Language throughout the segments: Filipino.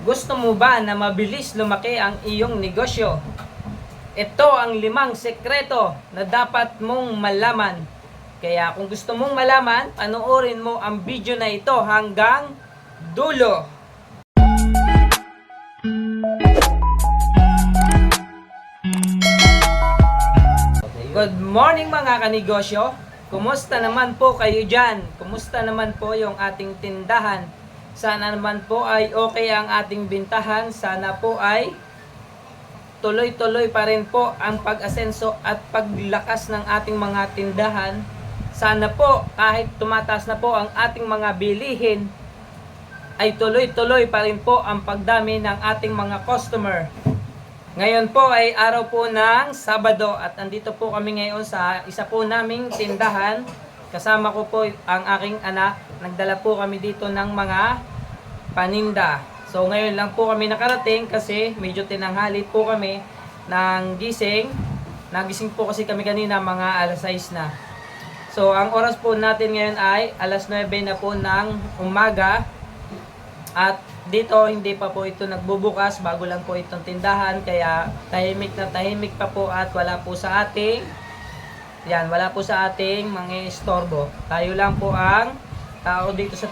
Gusto mo ba na mabilis lumaki ang iyong negosyo? Ito ang 5 sekreto na dapat mong malaman. Kaya kung gusto mong malaman, panoorin mo ang video na ito hanggang dulo. Good morning mga kanegosyo. Kumusta naman po kayo dyan? Kumusta naman po yung ating tindahan? Sana naman po ay okay ang ating bintahan. Sana po ay tuloy-tuloy pa rin po ang pag-asenso at paglakas ng ating mga tindahan. Sana po kahit tumataas na po ang ating mga bilihin, ay tuloy-tuloy pa rin po ang pagdami ng ating mga customer. Ngayon po ay araw po ng Sabado at andito po kami ngayon sa isa po naming tindahan. Kasama ko po ang aking anak. Nagdala po kami dito ng mga paninda. So ngayon lang po kami nakarating kasi medyo tinanghali po kami ng gising. Nagising po kasi kami kanina mga alas 6 na. So ang oras po natin ngayon ay alas 9 na po ng umaga. At dito hindi pa po ito nagbubukas, bago lang po itong tindahan, kaya tahimik na tahimik pa po at wala po sa ating mga istorbo. Tayo lang po ang tao dito sa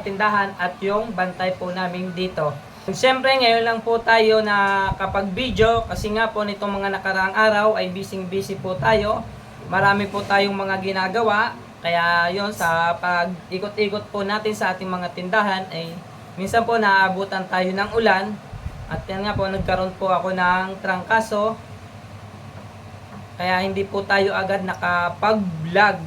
tindahan at yung bantay po namin dito. Siyempre ngayon lang po tayo na kapag video kasi nga po nitong mga nakaraang araw ay busy po tayo. Marami po tayong mga ginagawa. Kaya yon sa pag-ikot-ikot po natin sa ating mga tindahan ay minsan po naaabutan tayo ng ulan. At yan nga po nagkaroon po ako ng trangkaso. Kaya hindi po tayo agad nakapag-vlog.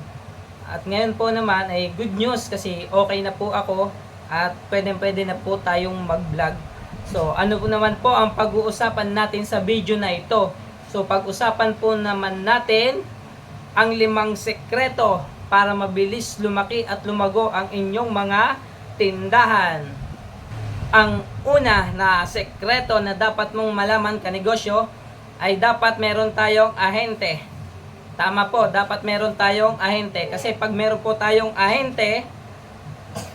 At ngayon po naman ay good news kasi okay na po ako at pwede na po tayong mag-vlog. So ano po naman po ang pag-uusapan natin sa video na ito? So pag-usapan po naman natin ang 5 sekreto para mabilis lumaki at lumago ang inyong mga tindahan. Ang una na sekreto na dapat mong malaman kanegosyo ay dapat meron tayong ahente. Tama po, dapat meron tayong ahente. Kasi pag meron po tayong ahente,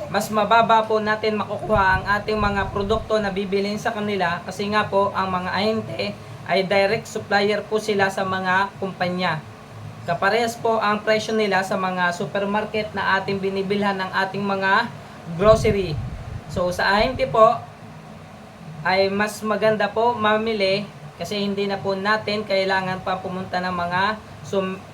mas mababa po natin makukuha ang ating mga produkto na bibilhin sa kanila. Kasi nga po, ang mga ahente ay direct supplier po sila sa mga kumpanya. Kaparehas po ang presyo nila sa mga supermarket na ating binibilhan ng ating mga grocery. So sa ahente po, ay mas maganda po mamili kasi hindi na po natin kailangan pa pumunta ng mga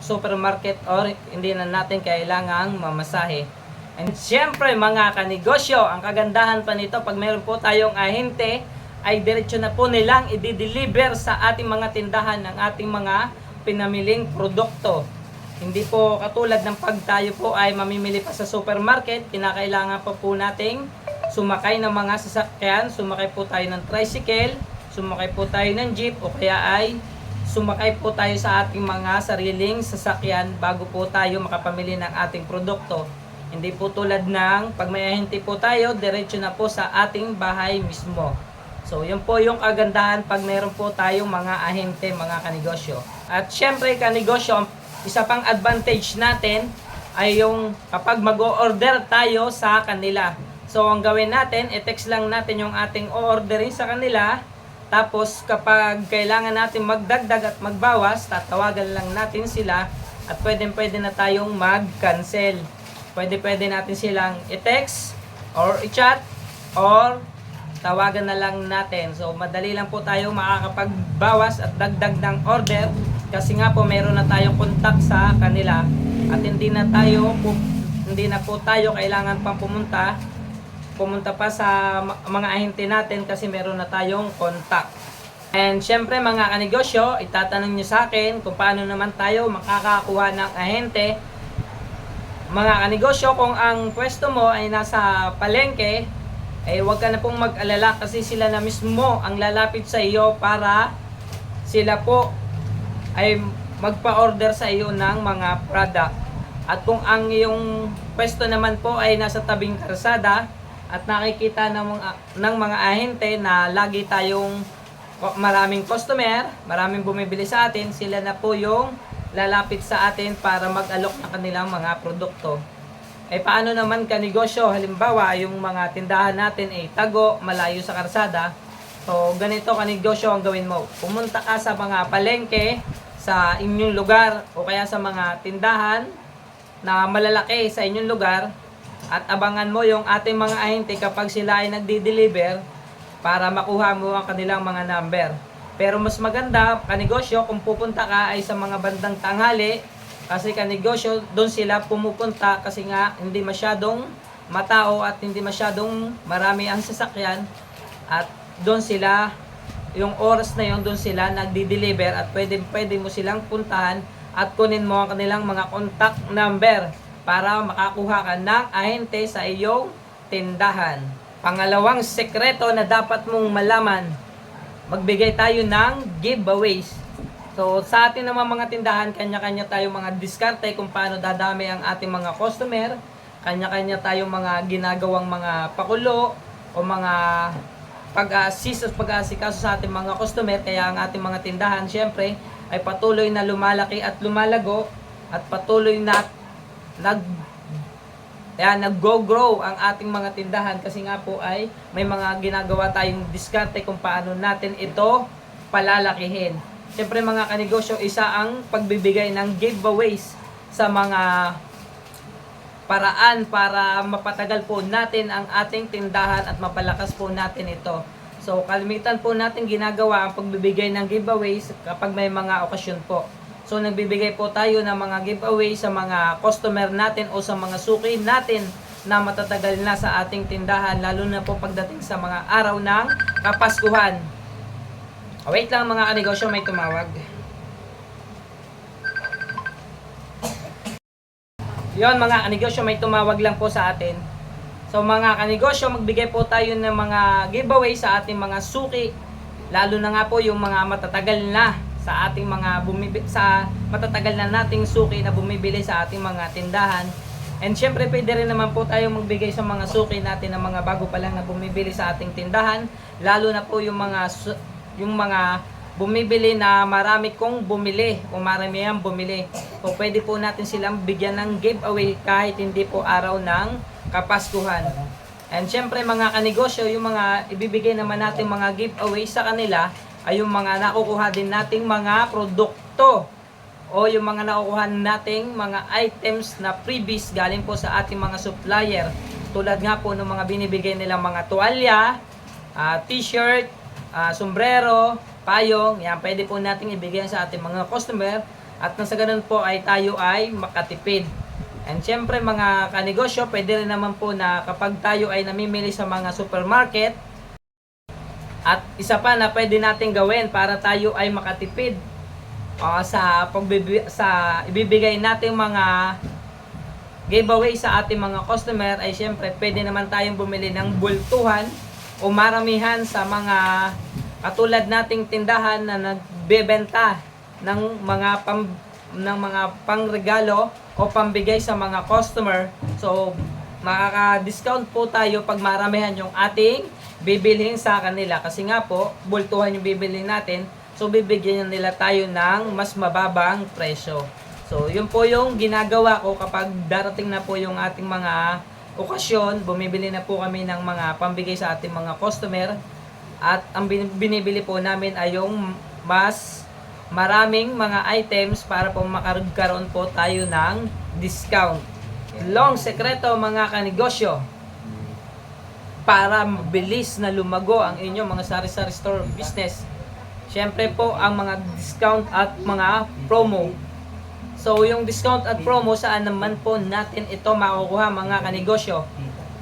supermarket or hindi na natin kailangang mamasahe. And syempre mga kanegosyo, ang kagandahan pa nito pag meron po tayong ahente ay diretso na po nilang i-deliver sa ating mga tindahan ng ating mga pinamiling produkto. Hindi po katulad ng pag tayo po ay mamimili pa sa supermarket, kinakailangan pa po nating sumakay ng mga sasakyan, sumakay po tayo ng tricycle, sumakay po tayo ng jeep o kaya ay sumakay po tayo sa ating mga sariling sasakyan bago po tayo makapamili ng ating produkto. Hindi po tulad ng pag may ahente po tayo, diretso na po sa ating bahay mismo. So yun po yung kagandahan pag meron po tayong mga ahente, mga kanegosyo. At syempre kanegosyo, isa pang advantage natin ay yung kapag mag-o-order tayo sa kanila. So ang gawin natin, i-text lang natin yung ating o-orderin sa kanila. Tapos kapag kailangan natin magdagdag at magbawas, tatawagan lang natin sila at pwede na tayong mag-cancel. Pwede natin silang i-text or i-chat or tawagan na lang natin. So madali lang po tayo makakapagbawas at dagdag ng order kasi nga po meron na tayong contact sa kanila at hindi na po tayo kailangan pang pumunta pa sa mga ahente natin kasi meron na tayong contact. And syempre mga kanegosyo, itatanong nyo sa akin kung paano naman tayo makakakuha ng ahente. Mga kanegosyo, kung ang pwesto mo ay nasa palengke, huwag ka na pong mag-alala kasi sila na mismo ang lalapit sa iyo para sila po ay magpa-order sa iyo ng mga product. At kung ang iyong pwesto naman po ay nasa tabing kalsada at nakikita ng mga ahente na lagi tayong maraming customer, maraming bumibili sa atin, sila na po yung lalapit sa atin para mag-alok ng kanilang mga produkto. Eh paano naman kanegosyo? Halimbawa, yung mga tindahan natin ay tago, malayo sa karsada. So ganito kanegosyo ang gawin mo. Pumunta ka sa mga palengke sa inyong lugar o kaya sa mga tindahan na malalaki sa inyong lugar at abangan mo yung ating mga ahente kapag sila ay nagdi-deliver para makuha mo ang kanilang mga number. Pero mas maganda kanegosyo kung pupunta ka ay sa mga bandang tanghali kasi kanegosyo doon sila pumupunta kasi nga hindi masyadong matao at hindi masyadong marami ang sasakyan at doon sila yung oras na yon doon sila nagdi-deliver at pwede mo silang puntahan at kunin mo ang kanilang mga contact number para makakuha ka ng ahente sa iyong tindahan. Pangalawang sekreto na dapat mong malaman, magbigay tayo ng giveaways. So sa atin naman mga tindahan, kanya-kanya tayo mga diskarte kung paano dadami ang ating mga customer. Kanya-kanya tayong mga ginagawang mga pakulo o mga pag-asikaso sa ating mga customer. Kaya ang ating mga tindahan syempre ay patuloy na lumalaki at lumalago at patuloy na nag-go-grow ang ating mga tindahan kasi nga po ay may mga ginagawa tayong diskarte kung paano natin ito palalakihin. Siyempre mga kanegosyo, isa ang pagbibigay ng giveaways sa mga paraan para mapatagal po natin ang ating tindahan at mapalakas po natin ito. So kalimitan po natin ginagawa ang pagbibigay ng giveaways kapag may mga okasyon po. So nagbibigay po tayo ng mga giveaway sa mga customer natin o sa mga suki natin na matatagal na sa ating tindahan, lalo na po pagdating sa mga araw ng Kapaskuhan. Wait lang mga kanegosyo, may tumawag. Yon mga kanegosyo, may tumawag lang po sa atin. So mga kanegosyo, magbigay po tayo ng mga giveaway sa ating mga suki, lalo na nga po yung mga matatagal na sa ating mga matatagal na nating suki na bumibili sa ating mga tindahan. And syempre pwede rin naman po tayo magbigay sa mga suki natin ng mga bago pa lang na bumibili sa ating tindahan, lalo na po yung mga bumibili na marami kong bumili o marami ang bumili. So pwede po natin silang bigyan ng giveaway kahit hindi po araw ng Kapaskuhan. And syempre mga kanegosyo, yung mga ibibigay naman natin mga giveaway sa kanila ay yung mga nakukuha din nating mga produkto o yung mga nakukuha nating mga items na freebies galing po sa ating mga supplier. Tulad nga po ng mga binibigay nilang mga tuwalya, t-shirt, sombrero, payong. Yan, pwede po nating ibigay sa ating mga customer at nang sa ganun po ay tayo ay makatipid. And syempre mga kanegosyo, pwede rin naman po na kapag tayo ay namimili sa mga supermarket, at isa pa na pwede natin gawin para tayo ay makatipid sa ibibigay nating mga giveaway sa ating mga customer ay syempre pwede naman tayong bumili ng bultuhan o maramihan sa mga katulad nating tindahan na nagbebenta ng mga pangregalo o pambigay sa mga customer. So makaka-discount po tayo pag maramihan yung ating bibilhin sa kanila kasi nga po bultuhan yung bibilhin natin, so bibigyan nila tayo ng mas mababang presyo. So yun po yung ginagawa ko kapag darating na po yung ating mga okasyon, bumibili na po kami ng mga pambigay sa ating mga customer at ang binibili po namin ay yung mas maraming mga items para po makakaroon po tayo ng discount. Long sekreto mga kanegosyo, para mabilis na lumago ang inyong mga sari-sari store business, syempre po ang mga discount at mga promo. So yung discount at promo, saan naman po natin ito makukuha mga kanegosyo?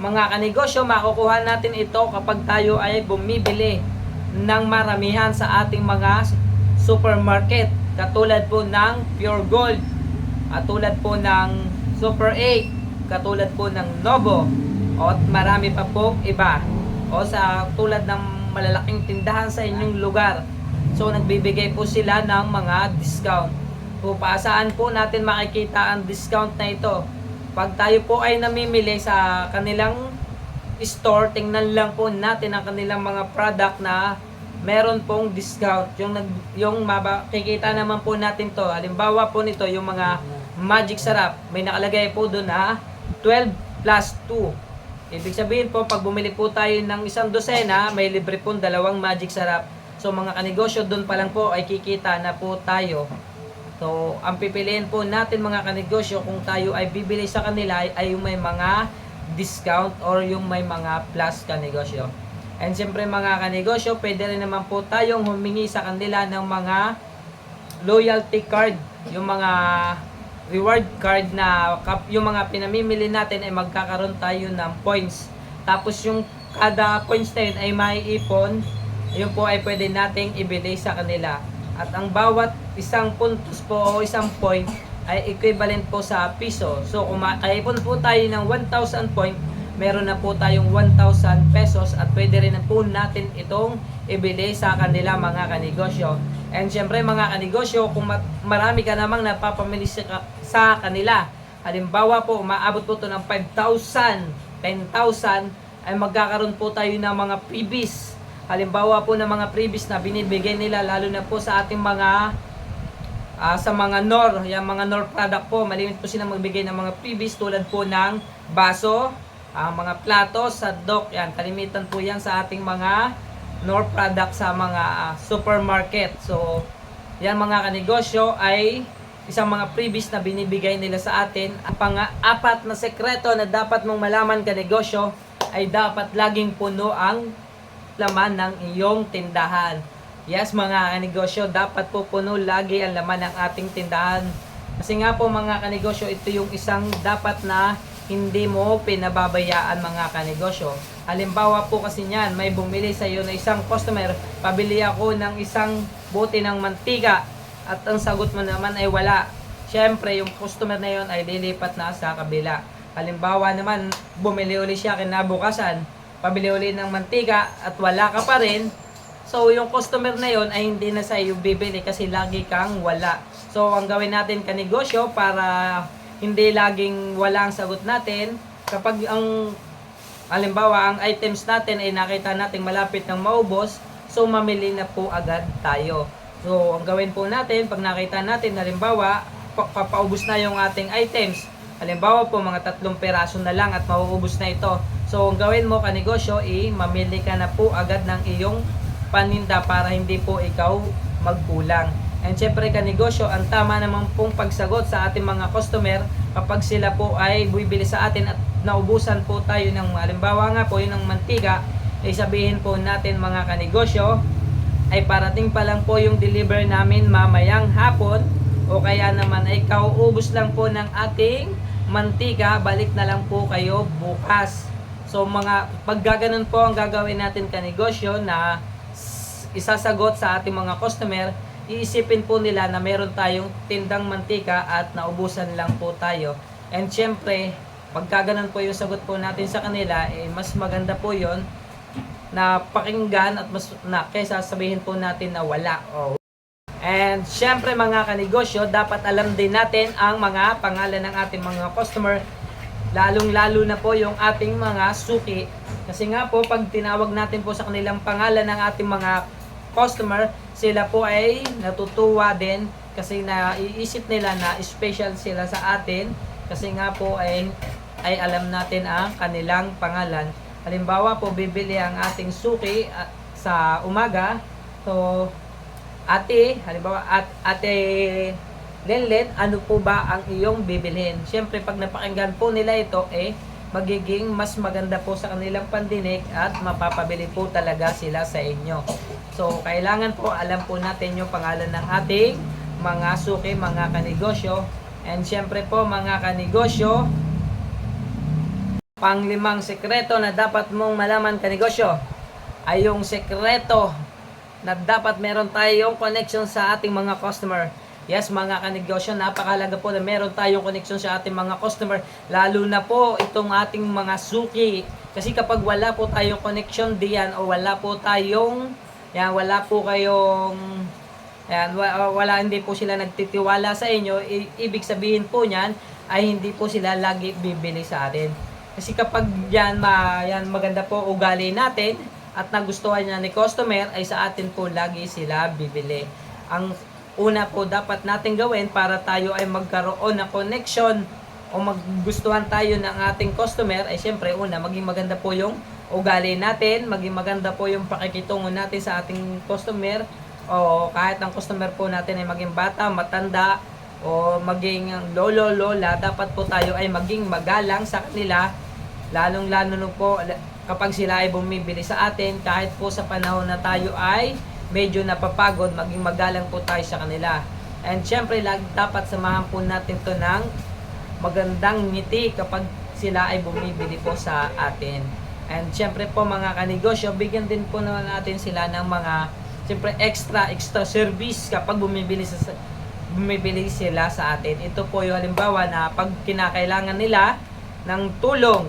Mga kanegosyo, makukuha natin ito kapag tayo ay bumibili ng maramihan sa ating mga supermarket, katulad po ng Pure Gold, katulad po ng Super 8, katulad po ng Novo, at marami pa po iba, o sa tulad ng malalaking tindahan sa inyong lugar. So nagbibigay po sila ng mga discount. So saan po natin makikita ang discount na ito? Pag tayo po ay namimili sa kanilang store, tingnan lang po natin ang kanilang mga product na meron pong discount. Yung makikita naman po natin to. Halimbawa po nito, yung mga Magic Sarap, may nakalagay po doon na 12 plus 2. Ibig sabihin po, pag bumili po tayo ng isang dosena, may libre po 2 magic sarap. So mga kanegosyo, doon pa lang po ay kikita na po tayo. So, ang pipiliin po natin mga kanegosyo kung tayo ay bibili sa kanila ay yung may mga discount or yung may mga plus kanegosyo. And siyempre mga kanegosyo, pwede rin naman po tayong humingi sa kanila ng mga loyalty card, yung mga reward card na yung mga pinamimili natin ay magkakaroon tayo ng points. Tapos yung kada points na yun ay maiipon, yun po ay pwede nating ibili sa kanila. At ang bawat isang puntos po o isang point ay equivalent po sa piso. So kung makaipon po tayo ng 1,000 point, meron na po tayong 1,000 pesos at pwede rin po natin itong ibili sa kanila mga kanegosyo. And syempre mga kanegosyo, kung marami ka namang napapamili sa kanila, halimbawa po umaabot po ito ng 5,000, 10,000, ay magkakaroon po tayo ng mga freebies. Halimbawa po ng mga freebies na binibigay nila, lalo na po sa ating mga sa mga NOR, yung mga NOR product po, malimit po silang magbigay ng mga freebies tulad po ng baso, mga plato, sandok, yan, kalimitan po yan sa ating mga NOR product sa mga supermarket. So, yan mga kanegosyo ay isang mga freebies na binibigay nila sa atin. Ang pang-apat na sekreto na dapat mong malaman kanegosyo ay dapat laging puno ang laman ng iyong tindahan. Yes mga kanegosyo, dapat po puno lagi ang laman ng ating tindahan. Kasi nga po mga kanegosyo, ito yung isang dapat na hindi mo pinababayaan mga kanegosyo. Halimbawa po kasi niyan, may bumili sa iyo na isang customer, pabili ako ng isang bote ng mantika at ang sagot mo naman ay wala. Siyempre yung customer na yon ay lilipat na sa kabila. Halimbawa naman, bumili uli siya kinabukasan, pabili uli ng mantika at wala ka pa rin. So yung customer na yon ay hindi na sa iyo bibili kasi lagi kang wala. So ang gawin natin kanegosyo para hindi laging wala ang sagot natin, kapag ang halimbawa ang items natin ay nakita natin malapit ng maubos, so mamili na po agad tayo. So ang gawin po natin, pag nakita natin halimbawa papaubos na yung ating items, halimbawa po mga 3 peraso na lang at mauubos na ito, so ang gawin mo kanegosyo mamili ka na po agad ng iyong paninda para hindi po ikaw magkulang. And syempre kanegosyo, ang tama naman pong pagsagot sa ating mga customer kapag sila po ay bibili sa atin at naubusan po tayo ng halimbawa nga po yun ng mantika, ay sabihin po natin mga kanegosyo ay parating pa lang po yung deliver namin mamayang hapon, o kaya naman ay kauubos lang po ng ating mantika, balik na lang po kayo bukas. So mga paggaganon po ang gagawin natin kanegosyo na isasagot sa ating mga customer, iisipin po nila na meron tayong tindang mantika at naubusan lang po tayo. And syempre, pagkaganon po yung sagot po natin sa kanila, mas maganda po yon na pakinggan at mas na kaysa sabihin po natin na wala. And syempre mga kanegosyo, dapat alam din natin ang mga pangalan ng ating mga customer, lalong-lalo na po yung ating mga suki. Kasi nga po, pag tinawag natin po sa kanilang pangalan ng ating mga customer, sila po ay natutuwa din kasi naiisip nila na special sila sa atin kasi nga po ay alam natin ang kanilang pangalan. Halimbawa po, bibili ang ating suki sa umaga, so ate, halimbawa ate Lenlet, ano po ba ang iyong bibilhin? Siyempre pag napakinggan po nila ito, magiging mas maganda po sa kanilang pandinig at mapapabili po talaga sila sa inyo. So, kailangan po alam po natin yung pangalan ng ating mga suki, mga kanegosyo. And syempre po mga kanegosyo, panglimang sekreto na dapat mong malaman kanegosyo ay yung sekreto na dapat meron tayong connection sa ating mga customer. Yes mga kanegosyo, napakahalaga po na meron tayong connection sa ating mga customer, lalo na po itong ating mga suki. Kasi kapag wala po tayong connection diyan o wala po tayong wala po kayong hindi po sila nagtitiwala sa inyo, ibig sabihin po niyan ay hindi po sila lagi bibili sa atin. Kasi kapag maganda po ugali natin at nagustuhan niya ni customer, ay sa atin po lagi sila bibili. Ang una po dapat natin gawin para tayo ay magkaroon ng connection o maggustuhan tayo ng ating customer, ay syempre una, maging maganda po yung ugali natin, maging maganda po yung pakikitungo natin sa ating customer, o kahit ang customer po natin ay maging bata, matanda, o maging lolo, lola, dapat po tayo ay maging magalang sa kanila, lalong-lalo na po kapag sila ay bumibili sa atin, kahit po sa panahon na tayo ay medyo napapagod, maging magalang po tayo sa kanila. And syempre, dapat samahan po natin to ng magandang ngiti kapag sila ay bumibili po sa atin. And syempre po mga kanegosyo, bigyan din po naman natin sila ng mga syempre extra service kapag bumibili sila sa atin. Ito po yung halimbawa na pag kinakailangan nila ng tulong.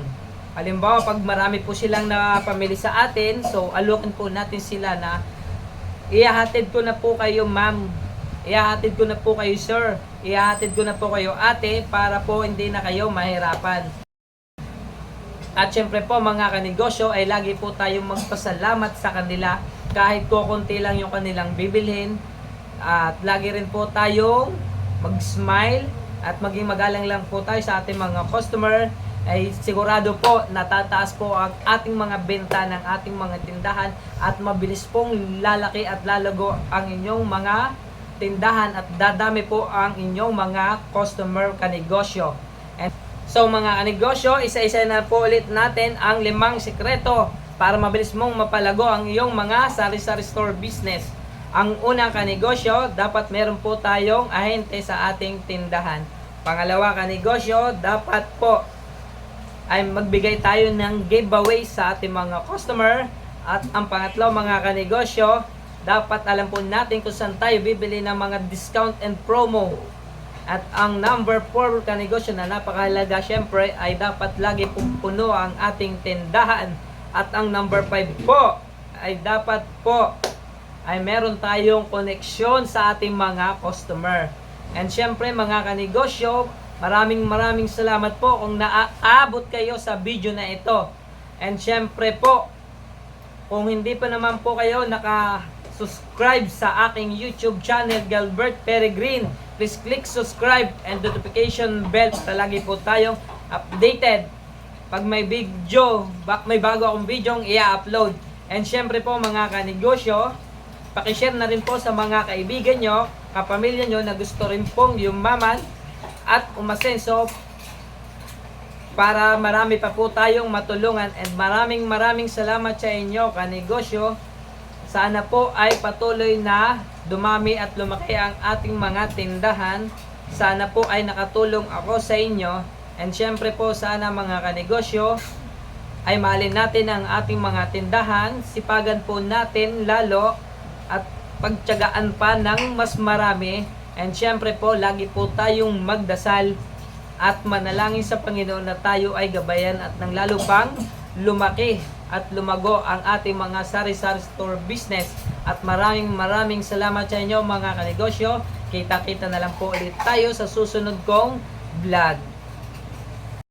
Halimbawa, pag marami po silang napamili sa atin, so alokin po natin sila na ihahatid ko na po kayo ma'am, ihahatid ko na po kayo sir, ihahatid ko na po kayo ate, para po hindi na kayo mahirapan. At syempre po mga kanegosyo, ay lagi po tayong magpasalamat sa kanila kahit kukunti lang yung kanilang bibilhin. At lagi rin po tayong mag-smile at maging magalang lang po tayo sa ating mga customer. Ay sigurado po natataas po ang ating mga benta ng ating mga tindahan at mabilis pong lalaki at lalago ang inyong mga tindahan at dadami po ang inyong mga customer kanegosyo. And so mga kanegosyo, isa-isa na po ulit natin ang 5 sekreto para mabilis mong mapalago ang iyong mga sari-sari store business. Ang unang kanegosyo, dapat meron po tayong ahente sa ating tindahan. Pangalawa kanegosyo, dapat po ay magbigay tayo ng giveaway sa ating mga customer. At ang pangatlo mga kanegosyo, dapat alam po natin kung saan tayo bibili ng mga discount and promo. At ang number 4 kanegosyo na napakahalaga syempre ay dapat lagi pong puno ang ating tindahan. At ang number 5 po ay dapat po ay meron tayong koneksyon sa ating mga customer. And syempre mga kanegosyo, maraming salamat po kung naaabot kayo sa video na ito. And syempre po, kung hindi pa naman po kayo naka-subscribe sa aking YouTube channel, Galbert Peregrine, please click subscribe and notification bell para lagi po tayong updated pag may video, may bago akong video i-upload. And syempre po mga kanegosyo, pakishare na rin po sa mga kaibigan nyo, kapamilya nyo na gusto rin pong yumaman at umasenso para marami pa po tayong matulungan. And maraming salamat sa inyo kanegosyo. Sana po ay patuloy na dumami at lumaki ang ating mga tindahan. Sana po ay nakatulong ako sa inyo. And syempre po sana mga kanegosyo ay mahalin natin ang ating mga tindahan, sipagan po natin lalo at pagtiyagaan pa ng mas marami. And syempre po, lagi po tayong magdasal at manalangin sa Panginoon na tayo ay gabayan at nang lalo pang lumaki at lumago ang ating mga sari-sari store business. At maraming salamat sa inyo mga kanegosyo. Kita-kita na lang po ulit tayo sa susunod kong vlog.